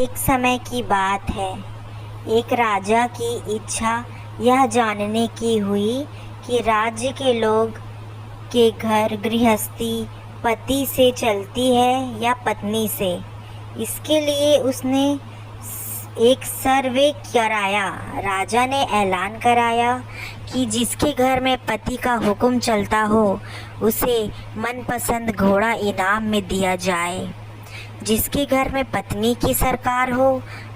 एक समय की बात है। एक राजा की इच्छा यह जानने की हुई कि राज्य के लोग के घर गृहस्थी पति से चलती है या पत्नी से। इसके लिए उसने एक सर्वे कराया। राजा ने ऐलान कराया कि जिसके घर में पति का हुक्म चलता हो उसे मनपसंद घोड़ा इनाम में दिया जाए। जिसके घर में पत्नी की सरकार हो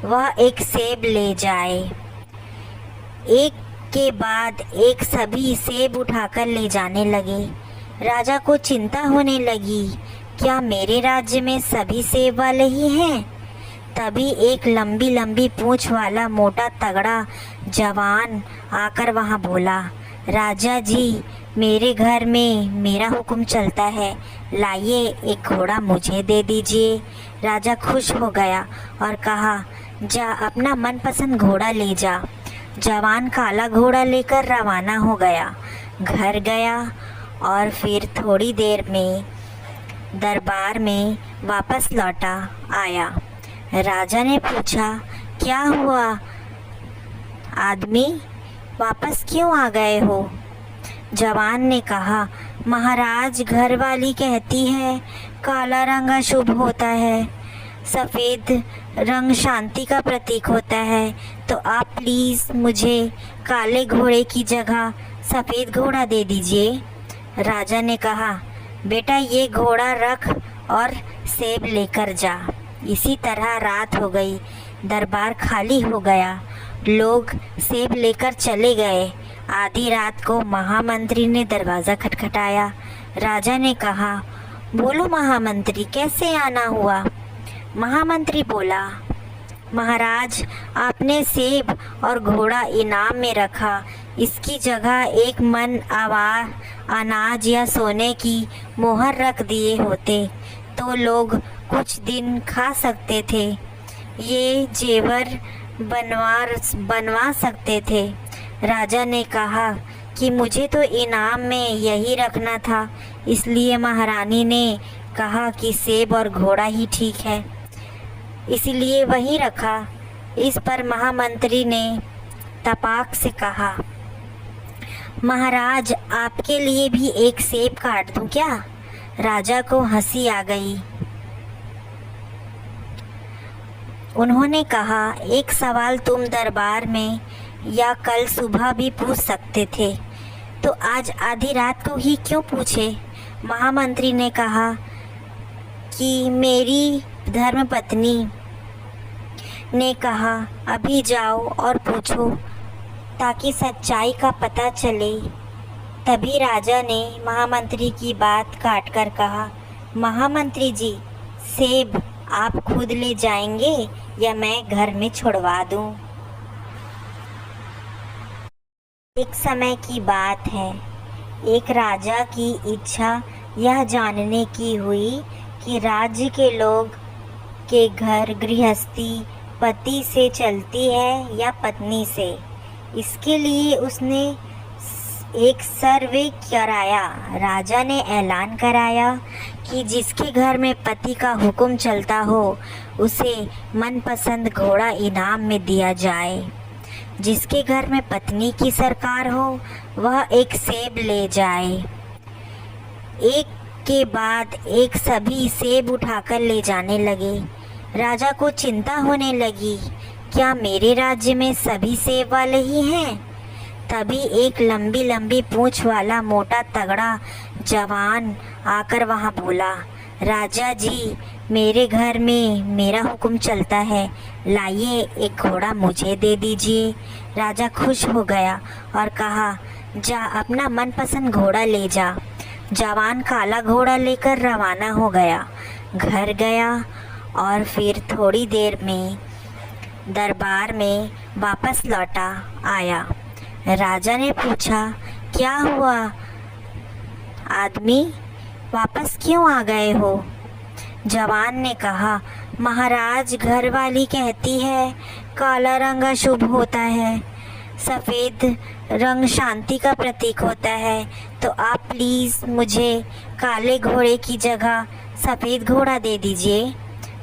वह एक सेब ले जाए। एक के बाद एक सभी सेब उठाकर ले जाने लगे। राजा को चिंता होने लगी, क्या मेरे राज्य में सभी सेब वाले ही हैं? तभी एक लंबी लंबी पूंछ वाला मोटा तगड़ा जवान आकर वहां बोला, राजा जी, मेरे घर में मेरा हुक्म चलता है, लाइए एक घोड़ा मुझे दे दीजिए। राजा खुश हो गया और कहा, जा अपना मनपसंद घोड़ा ले जा। जवान काला घोड़ा लेकर रवाना हो गया। घर गया और फिर थोड़ी देर में दरबार में वापस लौटा आया। राजा ने पूछा, क्या हुआ आदमी, वापस क्यों आ गए हो? जवान ने कहा, महाराज, घरवाली कहती है काला रंग अशुभ होता है, सफ़ेद रंग शांति का प्रतीक होता है, तो आप प्लीज़ मुझे काले घोड़े की जगह सफ़ेद घोड़ा दे दीजिए। राजा ने कहा, बेटा ये घोड़ा रख और सेब लेकर जा। इसी तरह रात हो गई, दरबार खाली हो गया, लोग सेब लेकर चले गए। आधी रात को महामंत्री ने दरवाज़ा खटखटाया। राजा ने कहा, बोलो महामंत्री, कैसे आना हुआ? महामंत्री बोला, महाराज, आपने सेब और घोड़ा इनाम में रखा, इसकी जगह एक मन आवार अनाज या सोने की मोहर रख दिए होते तो लोग कुछ दिन खा सकते थे, ये जेवर बनवा सकते थे। राजा ने कहा कि मुझे तो इनाम में यही रखना था, इसलिए महारानी ने कहा कि सेब और घोड़ा ही ठीक है, इसीलिए वही रखा। इस पर महामंत्री ने तपाक से कहा, महाराज, आपके लिए भी एक सेब काट दूं क्या? राजा को हंसी आ गई। उन्होंने कहा, एक सवाल तुम दरबार में या कल सुबह भी पूछ सकते थे, तो आज आधी रात को ही क्यों पूछे? महामंत्री ने कहा कि मेरी धर्मपत्नी ने कहा, अभी जाओ और पूछो ताकि सच्चाई का पता चले। तभी राजा ने महामंत्री की बात काटकर कहा, महामंत्री जी, सेब आप खुद ले जाएंगे या मैं घर में छुड़वा दूं? एक समय की बात है। एक राजा की इच्छा यह जानने की हुई कि राज्य के लोग के घर गृहस्थी पति से चलती है या पत्नी से। इसके लिए उसने एक सर्वे कराया। राजा ने ऐलान कराया कि जिसके घर में पति का हुक्म चलता हो उसे मनपसंद घोड़ा इनाम में दिया जाए। जिसके घर में पत्नी की सरकार हो वह एक सेब ले जाए। एक के बाद एक सभी सेब उठाकर ले जाने लगे। राजा को चिंता होने लगी, क्या मेरे राज्य में सभी सेब वाले ही हैं? तभी एक लंबी लंबी पूंछ वाला मोटा तगड़ा जवान आकर वहां बोला, राजा जी, मेरे घर में मेरा हुक्म चलता है, लाइए एक घोड़ा मुझे दे दीजिए। राजा खुश हो गया और कहा, जा अपना मनपसंद घोड़ा ले जा। जवान काला घोड़ा लेकर रवाना हो गया। घर गया और फिर थोड़ी देर में दरबार में वापस लौटा आया। राजा ने पूछा, क्या हुआ आदमी, वापस क्यों आ गए हो? जवान ने कहा, महाराज, घरवाली कहती है काला रंग अशुभ होता है, सफ़ेद रंग शांति का प्रतीक होता है, तो आप प्लीज़ मुझे काले घोड़े की जगह सफ़ेद घोड़ा दे दीजिए।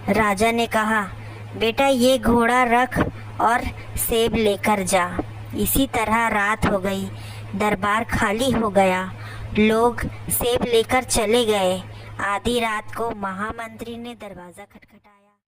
राजा ने कहा, बेटा ये घोड़ा रख और सेब लेकर जा। इसी तरह रात हो गई, दरबार खाली हो गया। लोग सेब लेकर चले गए। आधी रात को महामंत्री ने दरवाज़ा खटखटाया।